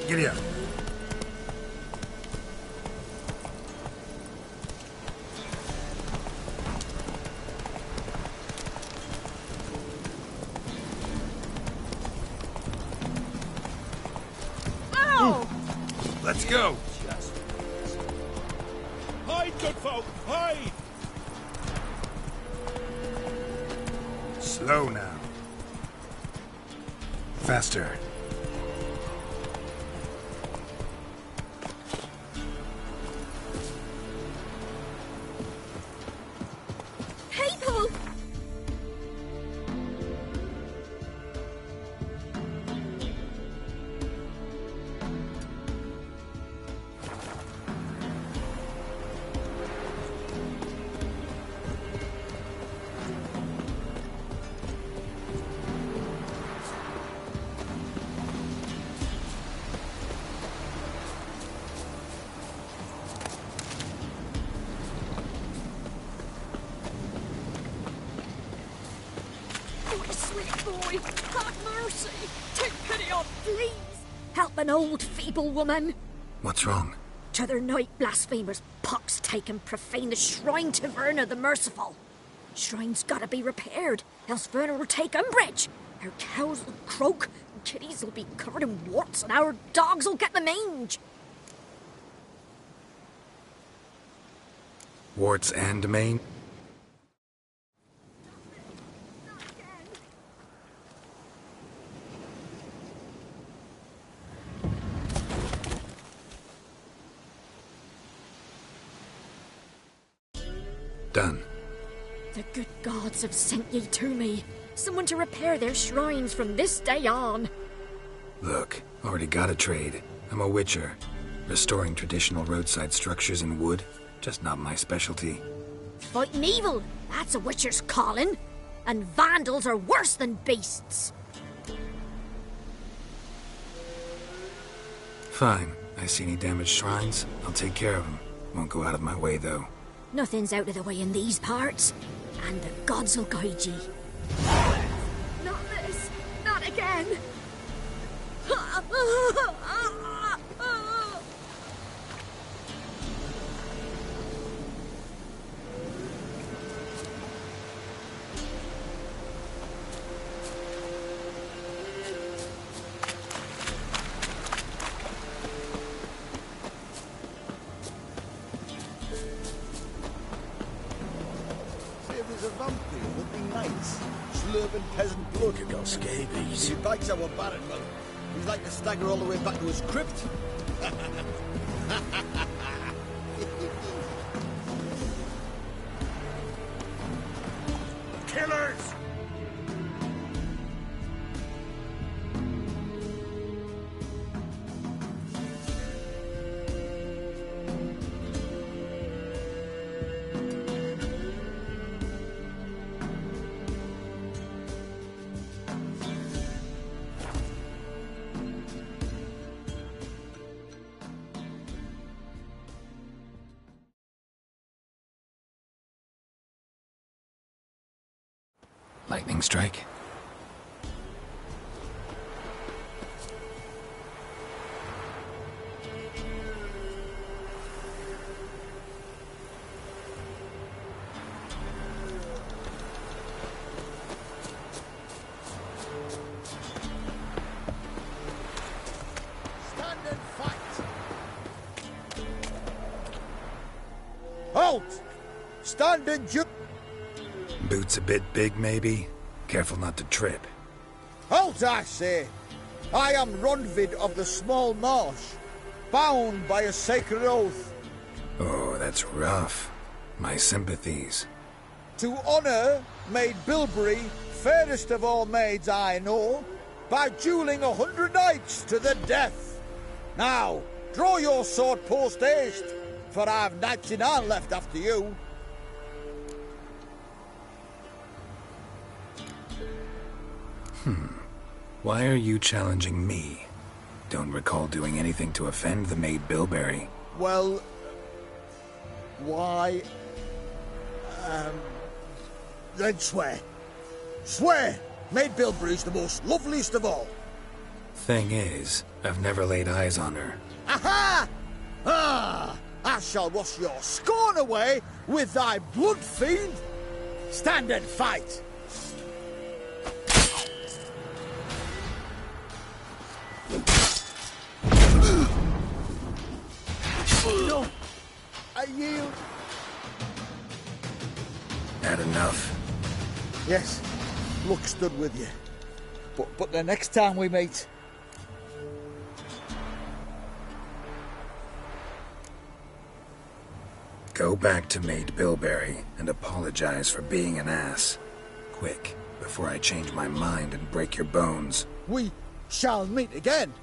Giddy up. Ow! Let's go. Hide, good folk, hide! Slow now. Faster. People! Sweet boy, have mercy! Take pity on, please! Help an old, feeble woman! What's wrong? T'other night, blasphemers, pox take and profane the shrine to Verna the Merciful. Shrine's gotta be repaired, else Verna will take umbrage. Our cows will croak, and kitties will be covered in warts, and our dogs will get the mange. Warts and mange? Done. The good gods have sent ye to me. Someone to repair their shrines from this day on. Look, already got a trade. I'm a witcher. Restoring traditional roadside structures in wood, just not my specialty. Fighting evil, that's a witcher's calling. And vandals are worse than beasts. Fine. I see any damaged shrines, I'll take care of them. Won't go out of my way, though. Nothing's out of the way in these parts, and the gods will guide ye. Not this! Not again! A vampire would be nice. Slurping peasant blood. You got scabies. He bites our Barretman. He's like to stagger all the way back to his crypt. Killers! Lightning strike. Stand and fight! Halt! Stand and jump! Boots a bit big, maybe? Careful not to trip. Halt, I say! I am Ronvid of the Small Marsh, bound by a sacred oath. Oh, that's rough. My sympathies. To honour Maid Bilberry, fairest of all maids I know, by duelling 100 knights to the death. Now, draw your sword post haste, for I've 99 left after you. Why are you challenging me? Don't recall doing anything to offend the Maid Bilberry. Well, why... then swear. Swear! Maid Bilberry's the most loveliest of all. Thing is, I've never laid eyes on her. Aha! Ah! I shall wash your scorn away with thy blood, fiend! Stand and fight! No! I yield! Had enough. Yes, luck stood with you. But the next time we meet... Go back to Maid Bilberry and apologize for being an ass. Quick, before I change my mind and break your bones. We shall meet again.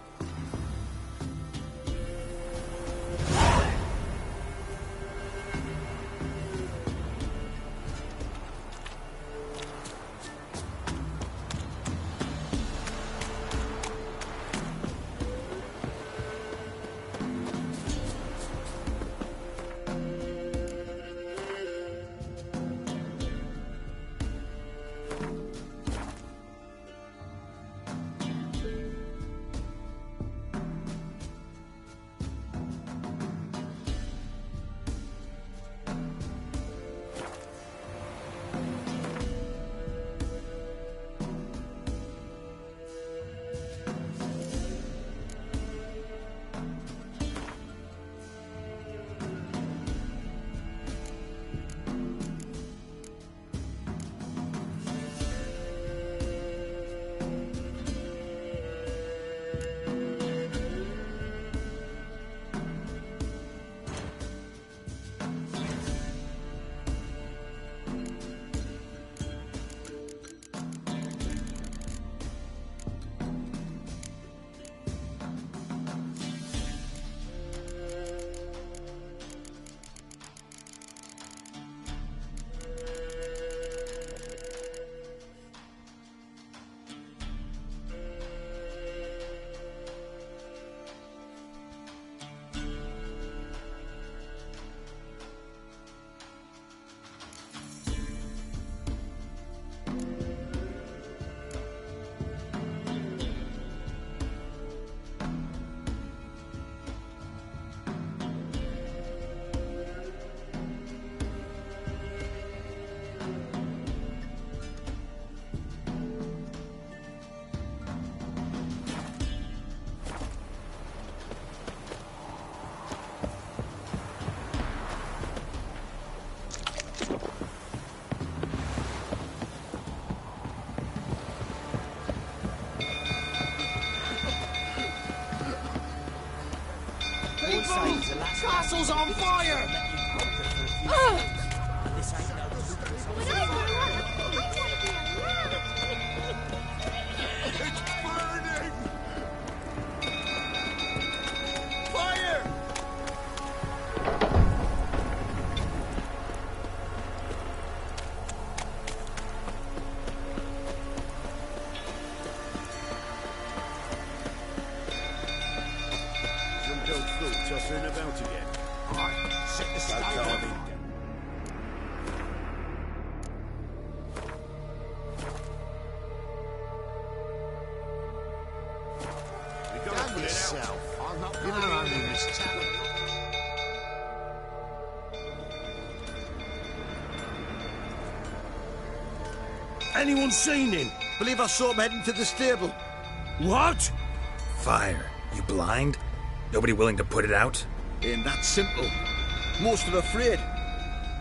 Castle's on fire! It's burning! Fire! Some built food tossing about again. Alright, set the stove. We gotta put it out. I'm not gonna run in this town. Anyone seen him? Believe I saw him heading to the stable. What? Fire. You blind? Nobody willing to put it out? Ain't that simple. Most are afraid.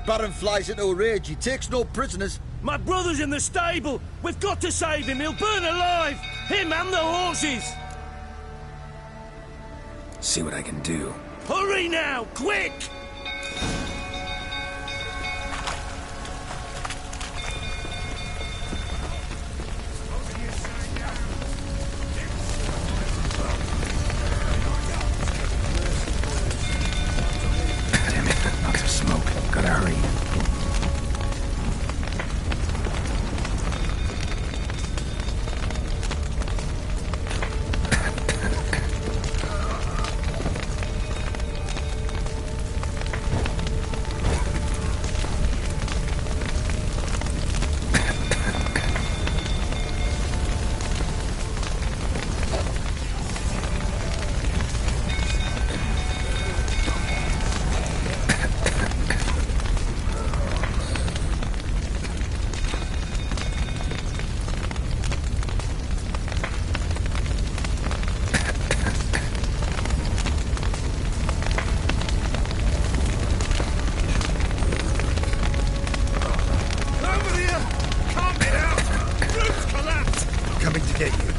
Baron flies into a rage. He takes no prisoners. My brother's in the stable. We've got to save him. He'll burn alive. Him and the horses. See what I can do. Hurry now, quick! Damn it, lots of smoke. Gotta hurry. Coming to get you.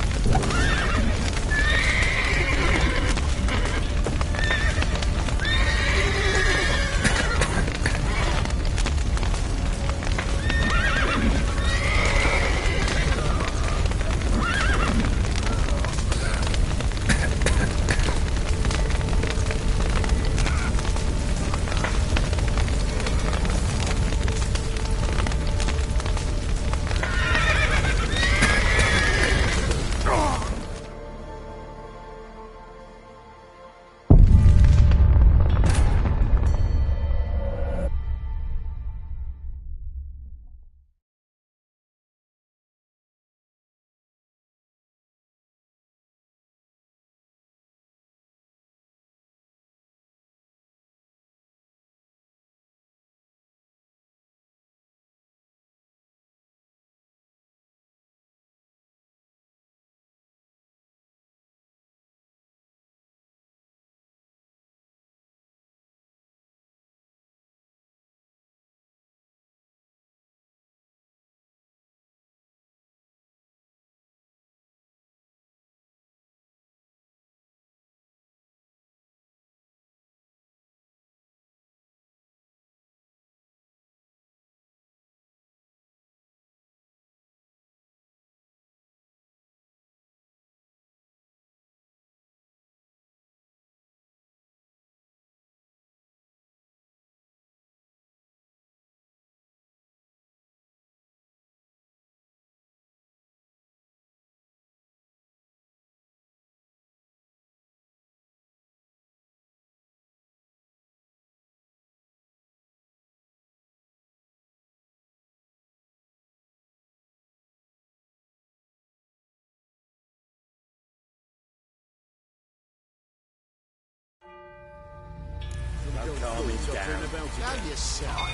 Calm him down. Calm yourself.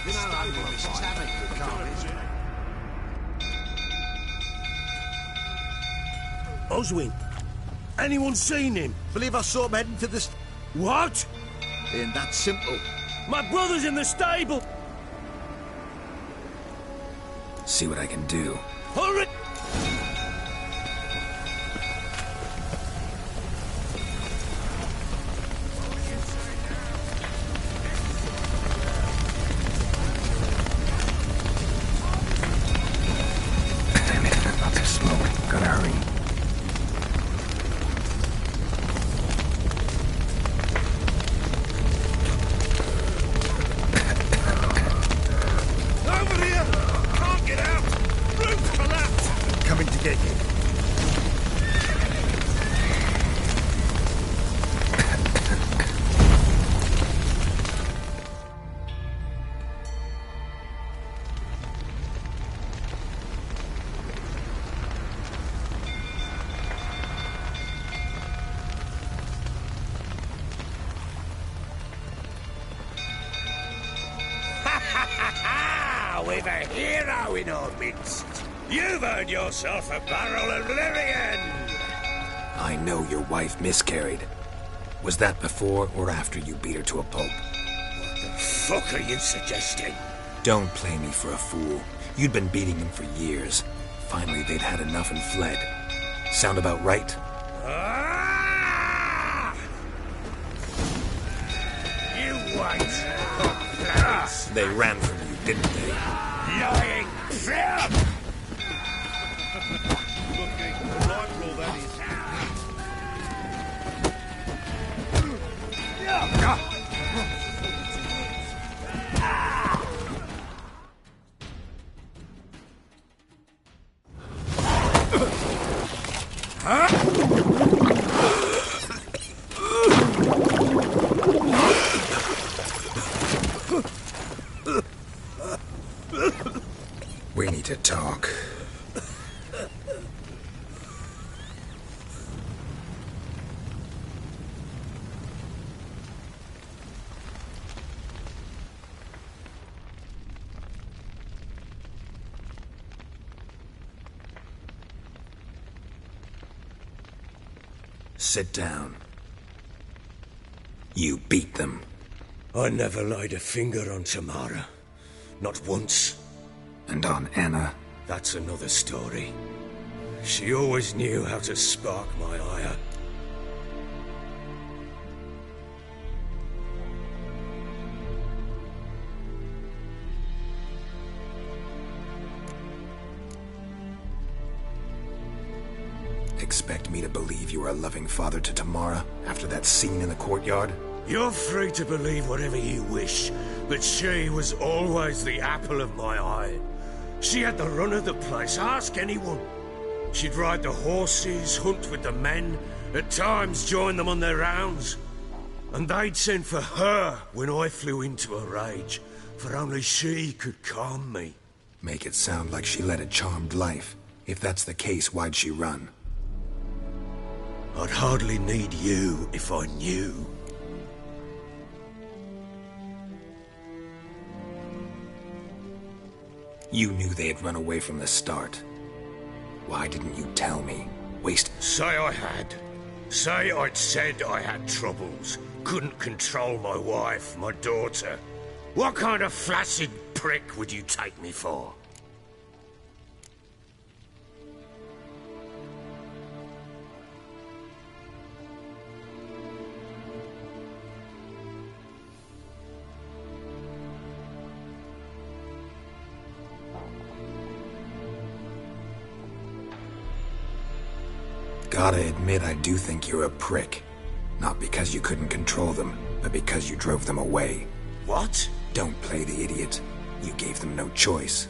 You know how this is having to calm Oswin, anyone seen him? Believe I saw him heading to the... What? Ain't that simple. My brother's in the stable. See what I can do. Hurry! Damn it, lots of smoke. Gotta hurry. Over here! Can't get out! Roof collapsed! Coming to get you. We've a hero in our midst. You've earned yourself a barrel of Lyrian. I know your wife miscarried. Was that before or after you beat her to a pulp? What the fuck are you suggesting? Don't play me for a fool. You'd been beating them for years. Finally, they'd had enough and fled. Sound about right? Ah! You wait. They ran from you, didn't they? Lying crab! We need to talk. Sit down. You beat them. I never laid a finger on Tamara. Not once. And on Anna? That's another story. She always knew how to spark my ire. Expect me to believe you are a loving father to Tamara after that scene in the courtyard? You're free to believe whatever you wish, but she was always the apple of my eye. She had the run of the place, ask anyone. She'd ride the horses, hunt with the men, at times join them on their rounds. And they'd send for her when I flew into a rage, for only she could calm me. Make it sound like she led a charmed life. If that's the case, why'd she run? I'd hardly need you if I knew. You knew they had run away from the start. Why didn't you tell me? Say I had. Say I'd said I had troubles. Couldn't control my wife, my daughter. What kind of flaccid prick would you take me for? Gotta admit, I do think you're a prick. Not because you couldn't control them, but because you drove them away. What? Don't play the idiot. You gave them no choice.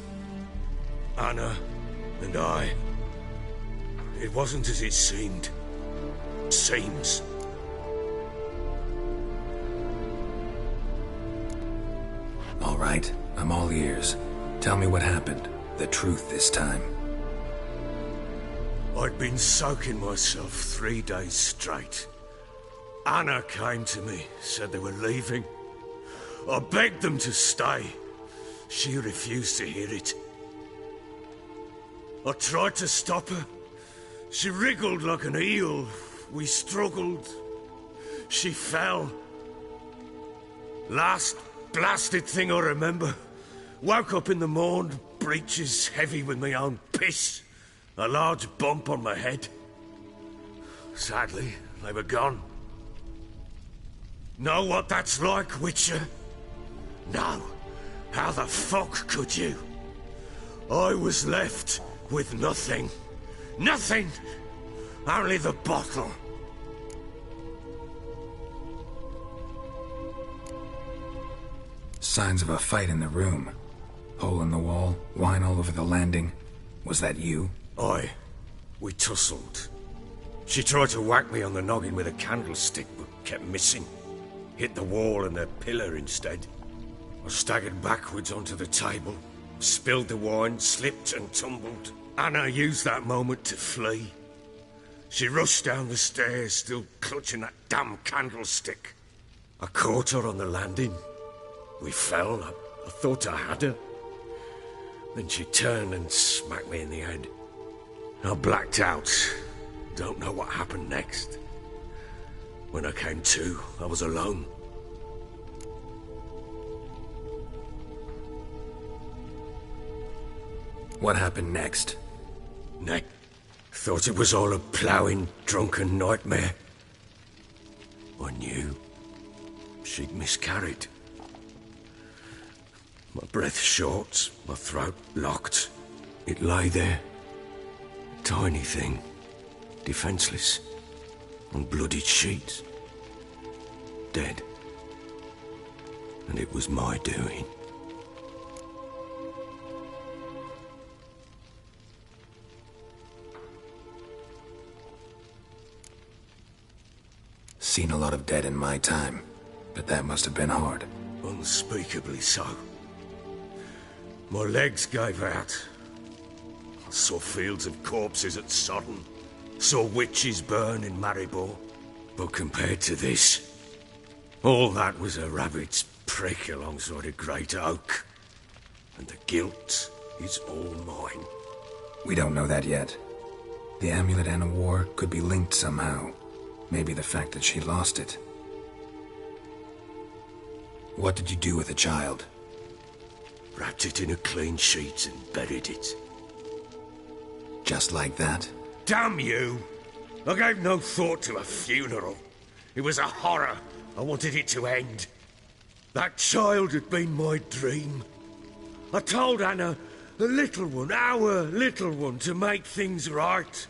Anna and I... It wasn't as it seemed. Seems. All right, I'm all ears. Tell me what happened. The truth this time. I'd been soaking myself 3 days straight. Anna came to me, said they were leaving. I begged them to stay. She refused to hear it. I tried to stop her. She wriggled like an eel. We struggled. She fell. Last blasted thing I remember. Woke up in the morn, breeches heavy with my own piss. A large bump on my head. Sadly, they were gone. Know what that's like, Witcher? No. How the fuck could you? I was left with nothing. Nothing! Only the bottle. Signs of a fight in the room. Hole in the wall, wine all over the landing. Was that you? Aye. We tussled. She tried to whack me on the noggin with a candlestick, but kept missing. Hit the wall and the pillar instead. I staggered backwards onto the table, spilled the wine, slipped and tumbled. Anna used that moment to flee. She rushed down the stairs, still clutching that damn candlestick. I caught her on the landing. We fell. I thought I had her. Then she turned and smacked me in the head. I blacked out. Don't know what happened next. When I came to, I was alone. What happened next? Thought it was all a ploughing, drunken nightmare. I knew. She'd miscarried. My breath short, my throat locked. It lay there. Tiny thing. Defenseless. On bloodied sheets. Dead. And it was my doing. Seen a lot of dead in my time, but that must have been hard. Unspeakably so. My legs gave out. I saw fields of corpses at Sodden. Saw witches burn in Maribor. But compared to this, all that was a rabbit's prick alongside a great oak. And the guilt is all mine. We don't know that yet. The amulet Anna wore could be linked somehow. Maybe the fact that she lost it. What did you do with the child? Wrapped it in a clean sheet and buried it. Just like that? Damn you! I gave no thought to a funeral. It was a horror. I wanted it to end. That child had been my dream. I told Anna, the little one, our little one, to make things right.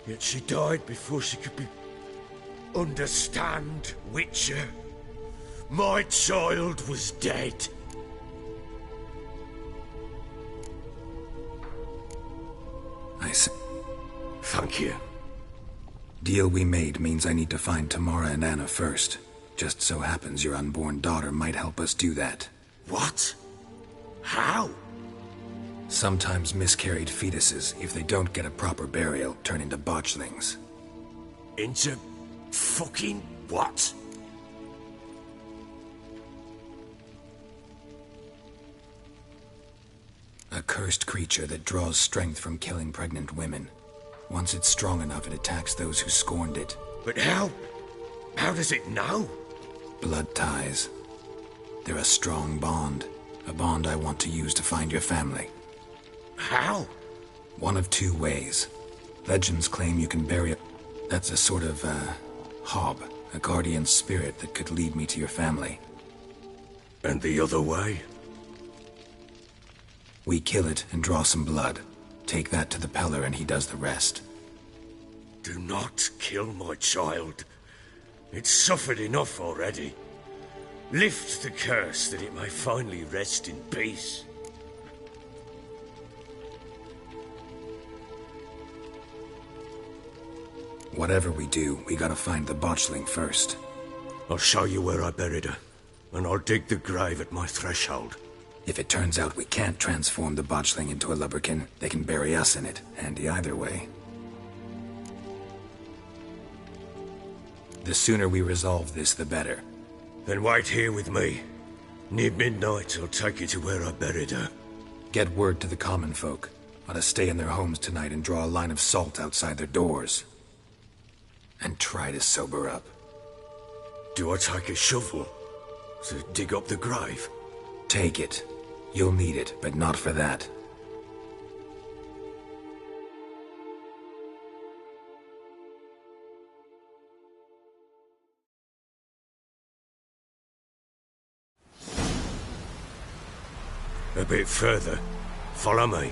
Yet she died before she could understand Witcher. My child was dead. I see. Thank you. Deal we made means I need to find Tamara and Anna first. Just so happens your unborn daughter might help us do that. What? How? Sometimes miscarried fetuses, if they don't get a proper burial, turn into botchlings. Into fucking what? A cursed creature that draws strength from killing pregnant women. Once it's strong enough, it attacks those who scorned it. But how? How does it know? Blood ties. They're a strong bond. A bond I want to use to find your family. How? One of two ways. Legends claim you can bury a... That's a sort of, hob. A guardian spirit that could lead me to your family. And the other way? We kill it and draw some blood. Take that to the Peller and he does the rest. Do not kill my child. It's suffered enough already. Lift the curse that it may finally rest in peace. Whatever we do, we gotta find the botchling first. I'll show you where I buried her, and I'll dig the grave at my threshold. If it turns out we can't transform the botchling into a lubberkin, they can bury us in it. Handy either way. The sooner we resolve this, the better. Then wait here with me. Near midnight, I'll take you to where I buried her. Get word to the common folk. Ought to stay in their homes tonight and draw a line of salt outside their doors. And try to sober up. Do I take a shovel to dig up the grave? Take it. You'll need it, but not for that. A bit further. Follow me.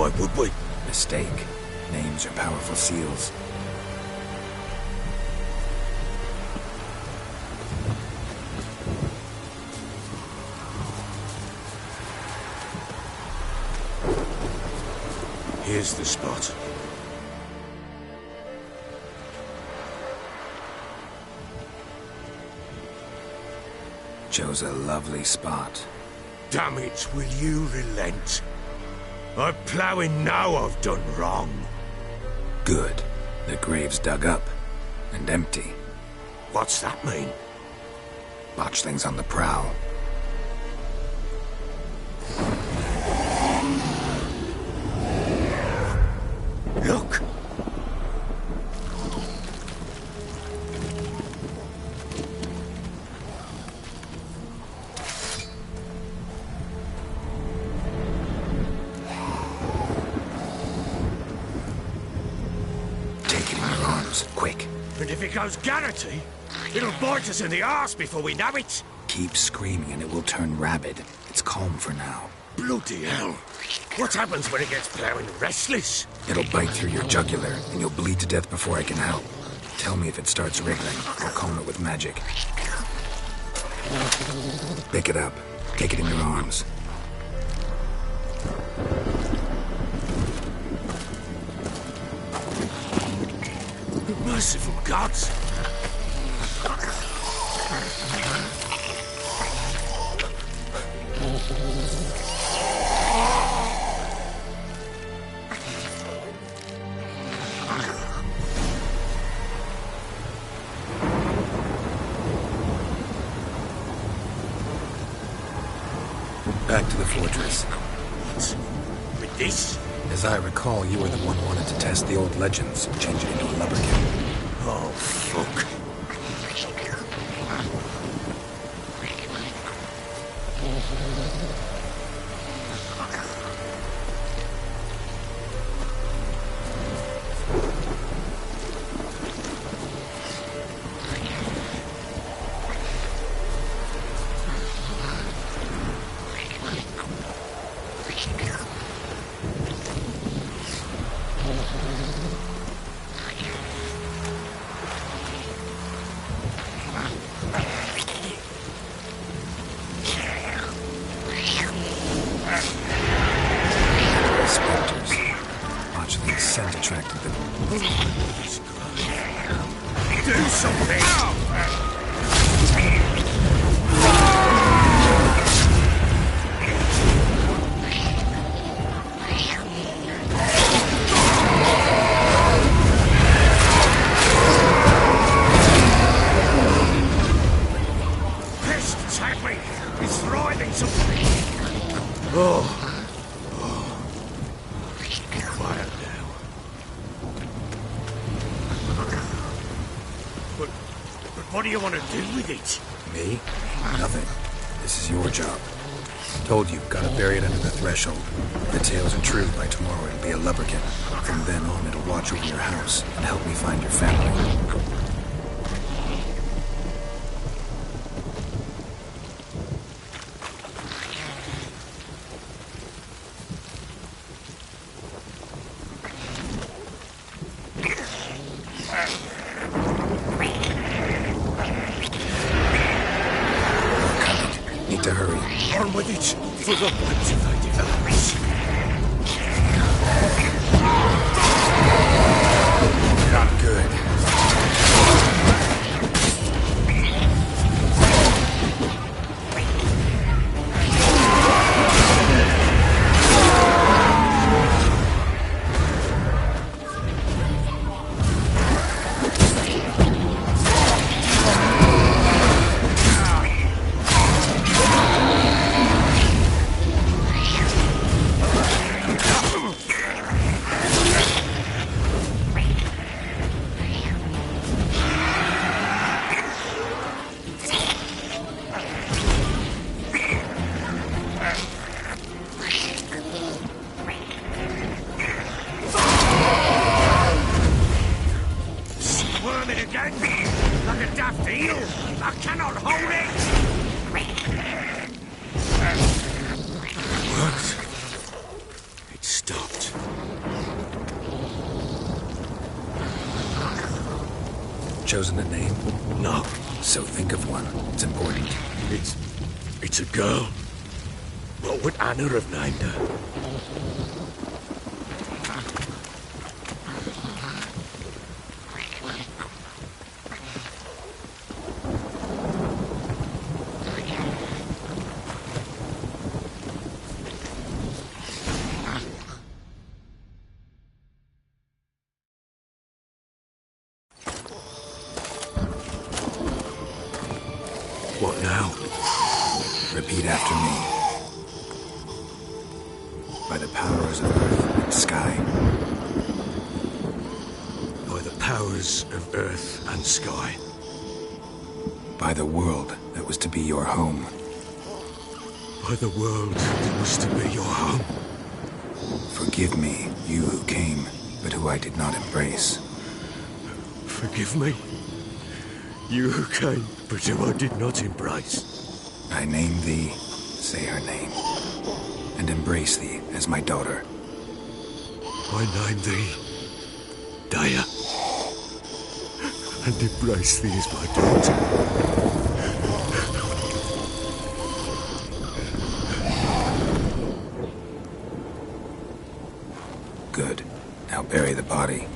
Why would we? Mistake. Names are powerful seals. Here's the spot. Chose a lovely spot. Damn it, will you relent? I'm ploughing now I've done wrong. Good. The grave's dug up. And empty. What's that mean? Botchlings on the prowl. Look! Take it in your arms, quick. And if it goes Garrity, it'll bite us in the arse before we know it. Keep screaming and it will turn rabid. It's calm for now. Bloody hell. What happens when it gets ploughing restless? It'll bite through your jugular, and you'll bleed to death before I can help. Tell me if it starts wriggling. I'll calm it with magic. Pick it up. Take it in your arms. Merciful gods! Back to the fortress. What? With this? As I recall, you were the one who wanted to test the old legends, change it into a lubberkin. Oh, fuck. Spectres. Botchling's scent attracted them. Do something! Pest, take me! It's writhing something! Oh. Quiet now. But what do you want to do with it? Me? Nothing. This is your job. Told you, gotta bury it under the threshold. If the tales are true, by tomorrow it'll be a lubberkin. From then on, it'll watch over your house and help me find your family. Need to hurry. On with it, for the ones if I develops. Not good. Squirming again, like a daft eel. I cannot hold it. It worked. It's stopped. Chosen a name? No, So think of one. It's important. it's a girl. What would Anna have named her? What now? Repeat after me. By the powers of earth and sky. By the powers of earth and sky. By the world that was to be your home. By the world that was to be your home. Forgive me, you who came, but who I did not embrace. Forgive me. You who came, but who I did not embrace. I name thee, say her name, and embrace thee as my daughter. I name thee Daya, and embrace thee as my daughter. Good. Now bury the body.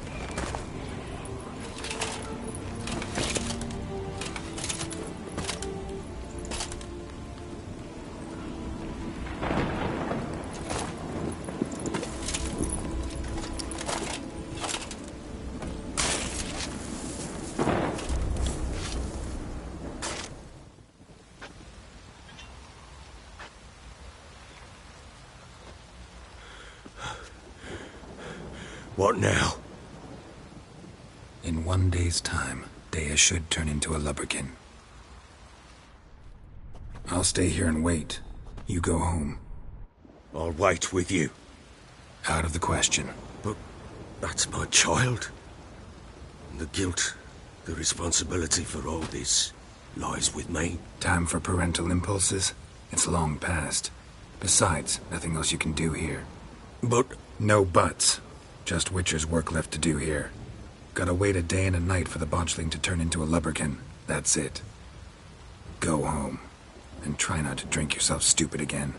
What now? In 1 day's time, Dea should turn into a lubberkin. I'll stay here and wait. You go home. I'll wait with you. Out of the question. But that's my child. And the guilt, the responsibility for all this lies with me. Time for parental impulses? It's long past. Besides, nothing else you can do here. But No buts. Just Witcher's work left to do here. Gotta wait a day and a night for the botchling to turn into a lubberkin. That's it. Go home. And try not to drink yourself stupid again.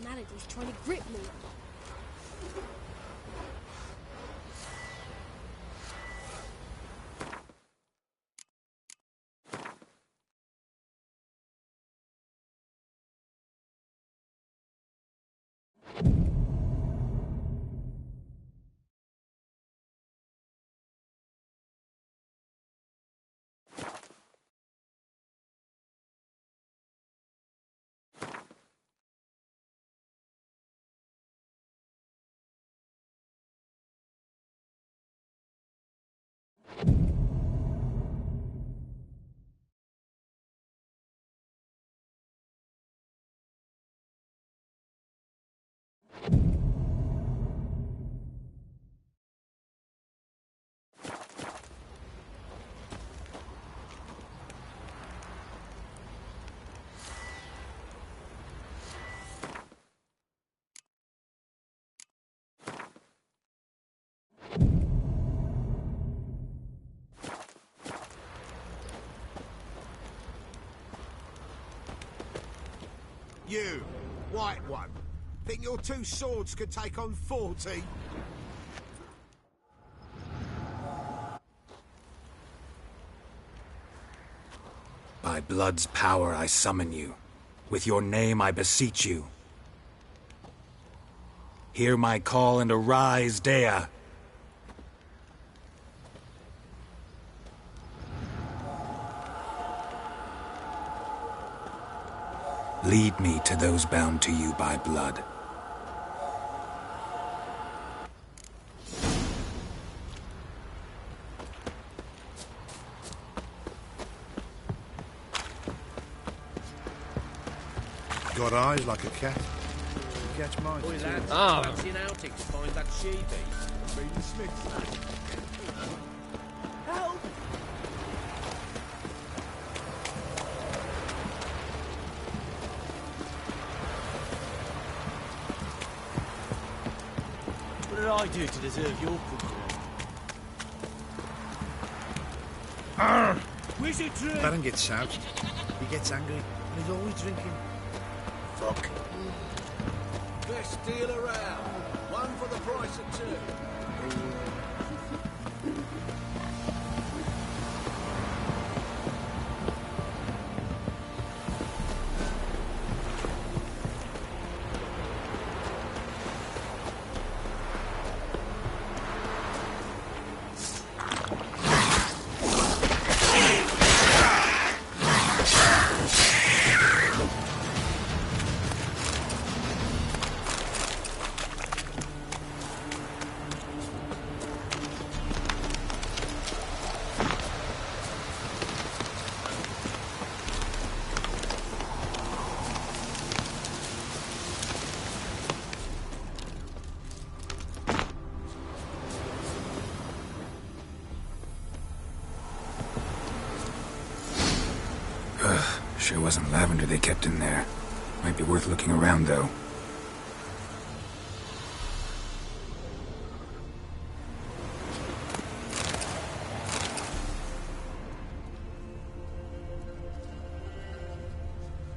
Malady's trying to grip me. You, white one, think your two swords could take on 40? By blood's power I summon you. With your name I beseech you. Hear my call and arise, Dea. Lead me to those bound to you by blood. Got eyes like a cat. You catch mine. Boy, lads, fancy an outing to find that she-beast. Read the Smith's name. Help! What did I do to deserve your company? Where's it true? Baron gets soused. He gets angry, and he's always drinking. Fuck. Best deal around. One for the price of two. Sure wasn't lavender they kept in there. Might be worth looking around, though.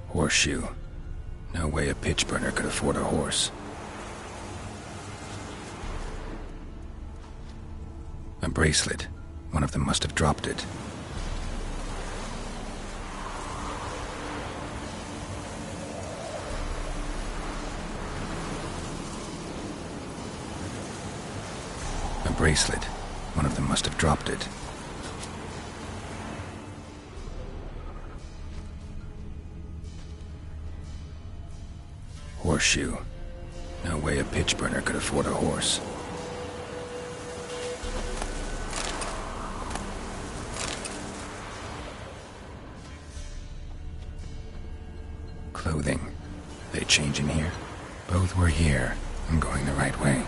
Horseshoe. No way a pitch burner could afford a horse. A bracelet. One of them must have dropped it. A bracelet. One of them must have dropped it. Horseshoe. No way a pitch burner could afford a horse. Clothing. They change in here? Both were here. I'm going the right way.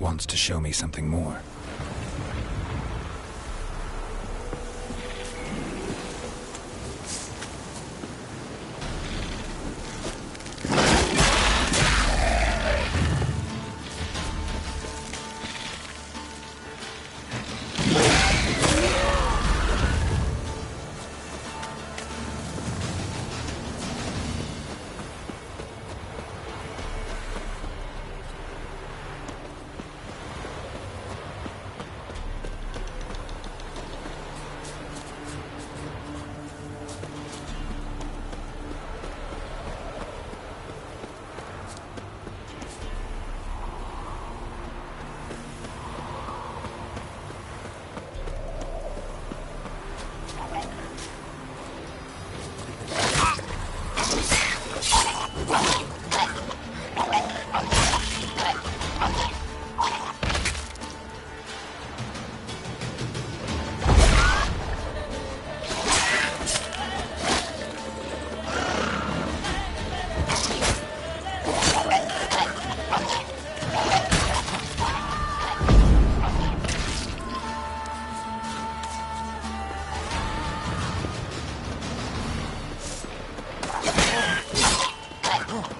Wants to show me something more.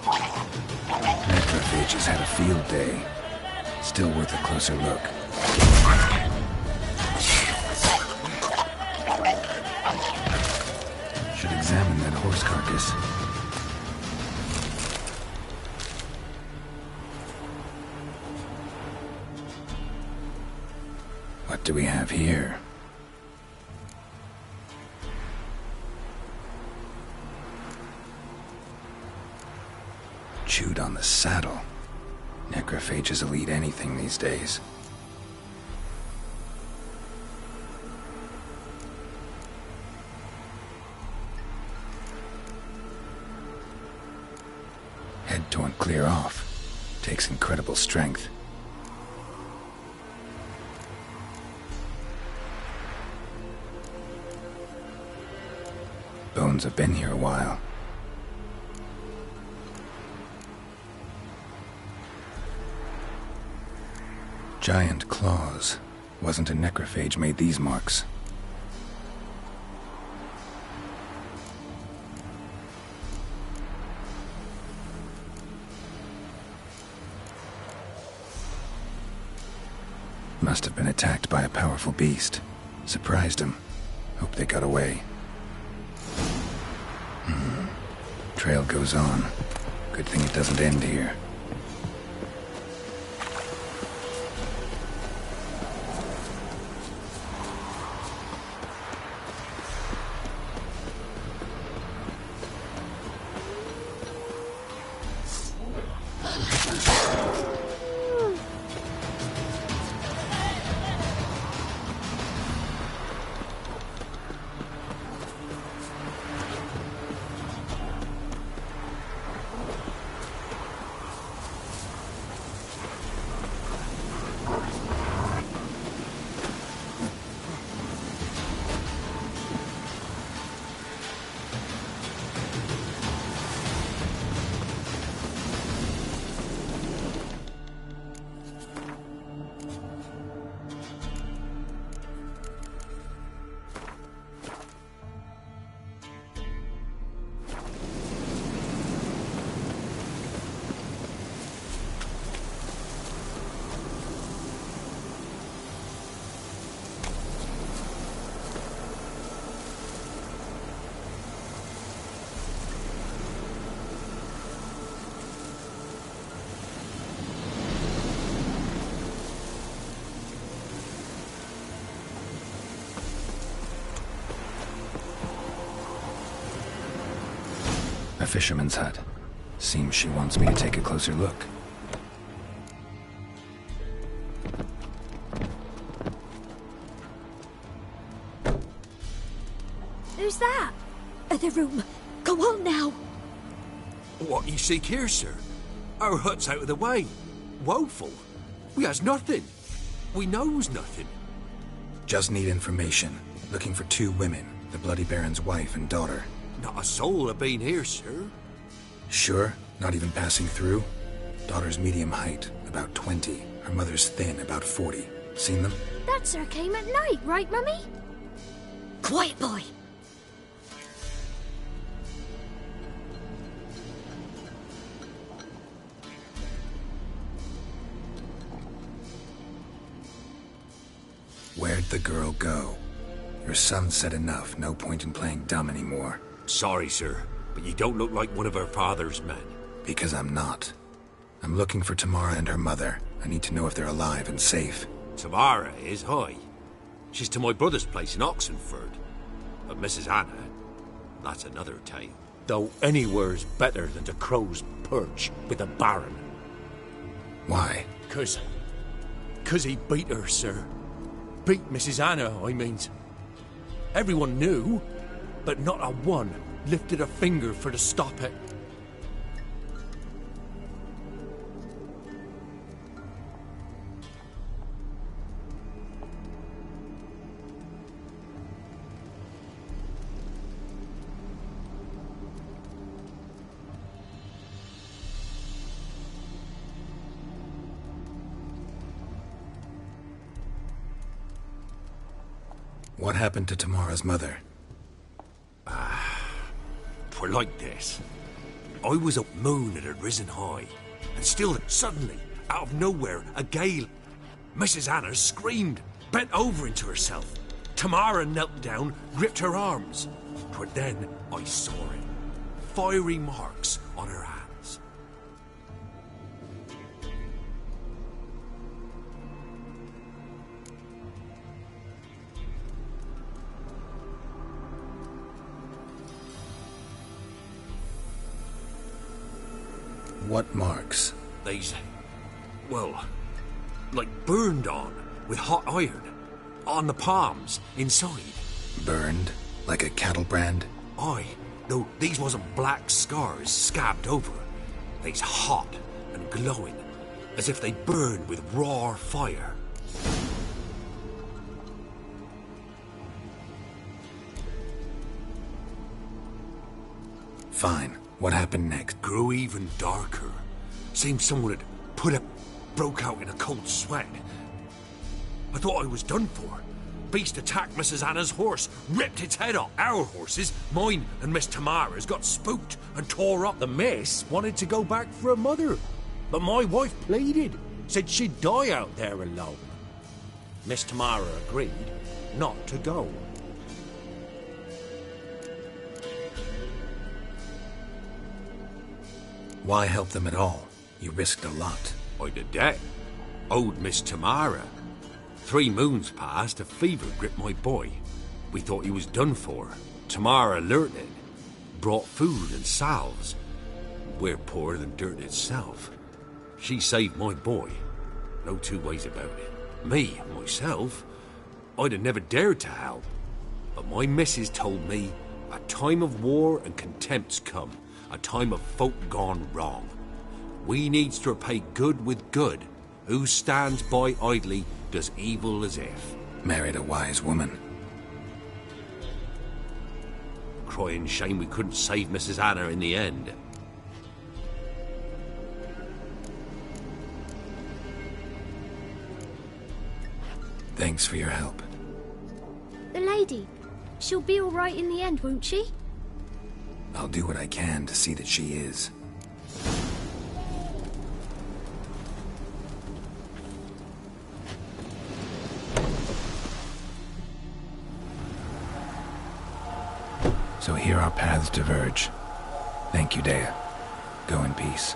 Necrophages had a field day. Still worth a closer look. Should examine that horse carcass. What do we have here? Chewed on the saddle. Necrophages will eat anything these days. Head torn clear off. Takes incredible strength. Bones have been here a while. Giant claws. Wasn't a necrophage made these marks. Must have been attacked by a powerful beast. Surprised him. Hope they got away. Trail goes on. Good thing it doesn't end here. A fisherman's hut. Seems she wants me to take a closer look. Who's that? The room. Go on now. What you seek here, sir? Our hut's out of the way. Woeful. We has nothing. We knows nothing. Just need information. Looking for 2 women. The Bloody Baron's wife and daughter. Not a soul have been here, sir. Sure? Not even passing through? Daughter's medium height, about 20. Her mother's thin, about 40. Seen them? That sir came at night, right, Mummy? Quiet, boy. Where'd the girl go? Your son said enough. No point in playing dumb anymore. Sorry, sir, but you don't look like one of her father's men. Because I'm not. I'm looking for Tamara and her mother. I need to know if they're alive and safe. Tamara is, hi. She's to my brother's place in Oxenford. But Mrs. Anna, that's another tale. Though anywhere's better than the Crow's Perch with the Baron. Why? 'Cause he beat her, sir. Beat Mrs. Anna, I means. Everyone knew, but not a one lifted a finger for to stop it. What happened to Tamara's mother? 'Twere like this. I was up moon it had risen high, and still, suddenly, out of nowhere, a gale. Mrs. Anna screamed, bent over into herself. Tamara knelt down, gripped her arms. But then I saw it. Fiery marks on her hands. What marks? These, well, like burned on with hot iron. On the palms, inside. Burned? Like a cattle brand? Aye, though these wasn't black scars scabbed over. They's hot and glowing, as if they burned with raw fire. Fine. What happened next? Grew even darker. Seemed someone had broke out in a cold sweat. I thought I was done for. Beast attacked Mrs. Anna's horse, ripped its head off. Our horses, mine and Miss Tamara's, got spooked and tore up. The miss wanted to go back for her mother, but my wife pleaded, said she'd die out there alone. Miss Tamara agreed not to go. Why help them at all? You risked a lot. I did that. Owed Miss Tamara. 3 moons passed, a fever gripped my boy. We thought he was done for. Tamara learnt it. Brought food and salves. We're poorer than dirt itself. She saved my boy. No 2 ways about it. Me, myself, I'd have never dared to help. But my missus told me a time of war and contempt's come. A time of folk gone wrong. We needs to repay good with good. Who stands by idly does evil as if. Married a wise woman. Crying shame we couldn't save Mrs. Anna in the end. Thanks for your help. The lady, she'll be all right in the end, won't she? I'll do what I can to see that she is. So here our paths diverge. Thank you, Dea. Go in peace.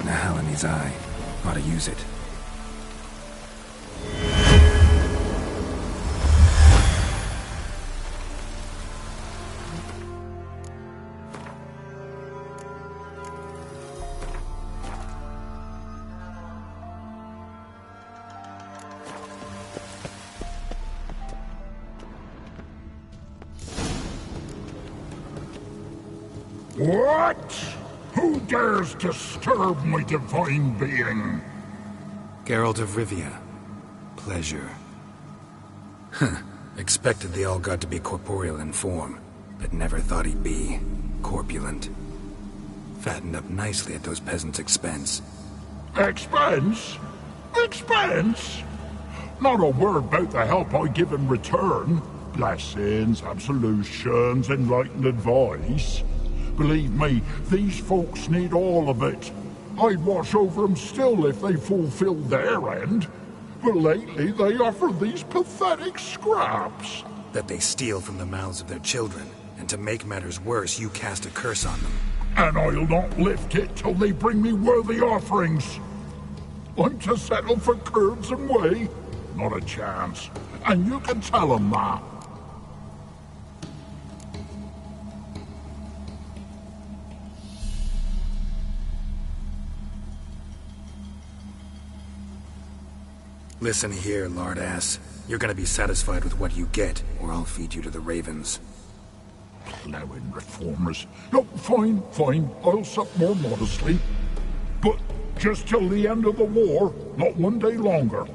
Now in his eye. Ought to use it. What? Who dares disturb my divine being? Geralt of Rivia. Pleasure. Huh. Expected the All-God to be corporeal in form, but never thought he'd be corpulent. Fattened up nicely at those peasants' expense. Expense? Expense? Not a word about the help I give in return. Blessings, absolutions, enlightened advice. Believe me, these folks need all of it. I'd watch over them still if they fulfilled their end. But lately they offer these pathetic scraps. That they steal from the mouths of their children, and to make matters worse, you cast a curse on them. And I'll not lift it till they bring me worthy offerings. I'm to settle for curds and whey? Not a chance. And you can tell them that. Listen here, lard-ass. You're gonna be satisfied with what you get, or I'll feed you to the ravens. Plowing reformers. No, fine, fine. I'll sup more modestly. But just till the end of the war, not one day longer.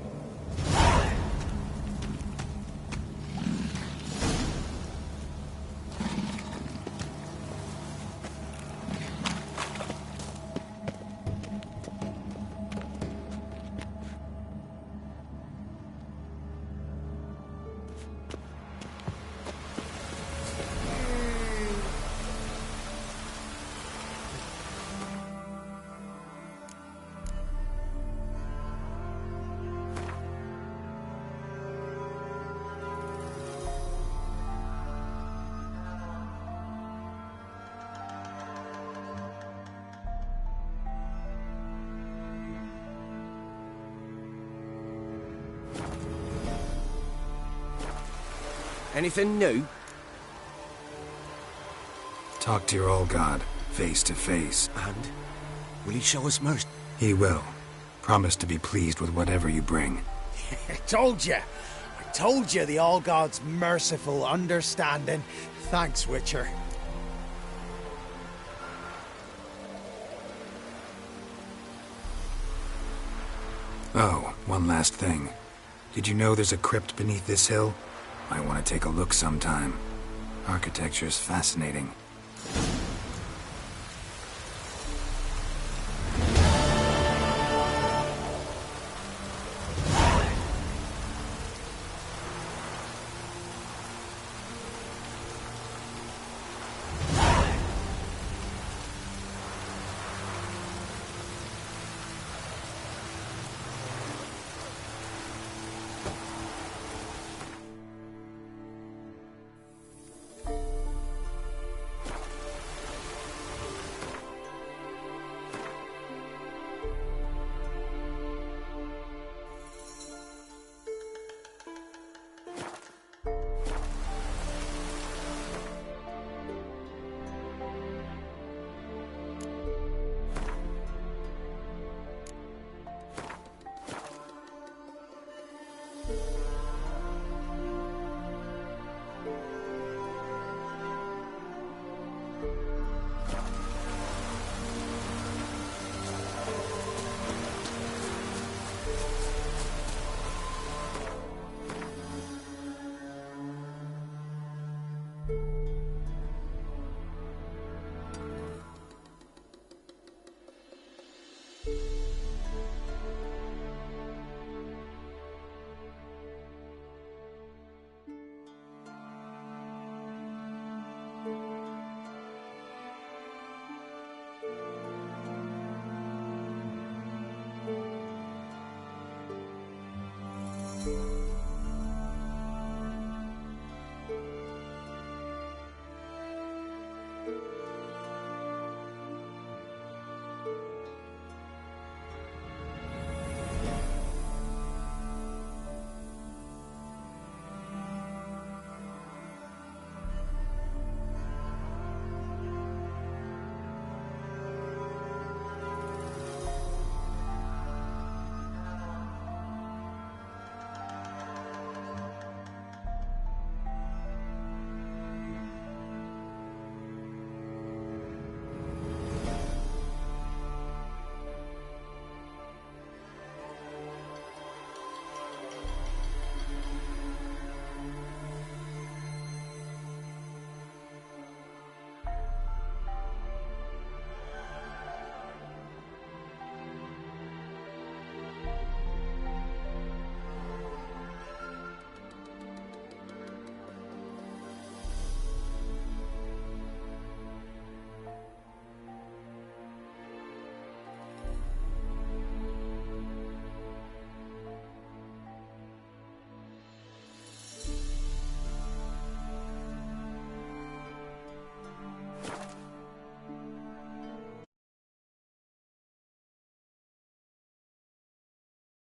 Anything new? Talk to your All-God, face to face. And? Will he show us mercy? He will. Promise to be pleased with whatever you bring. I told you the All-God's merciful, understanding. Thanks, Witcher. Oh, one last thing. Did you know there's a crypt beneath this hill? I want to take a look sometime. Architecture's fascinating.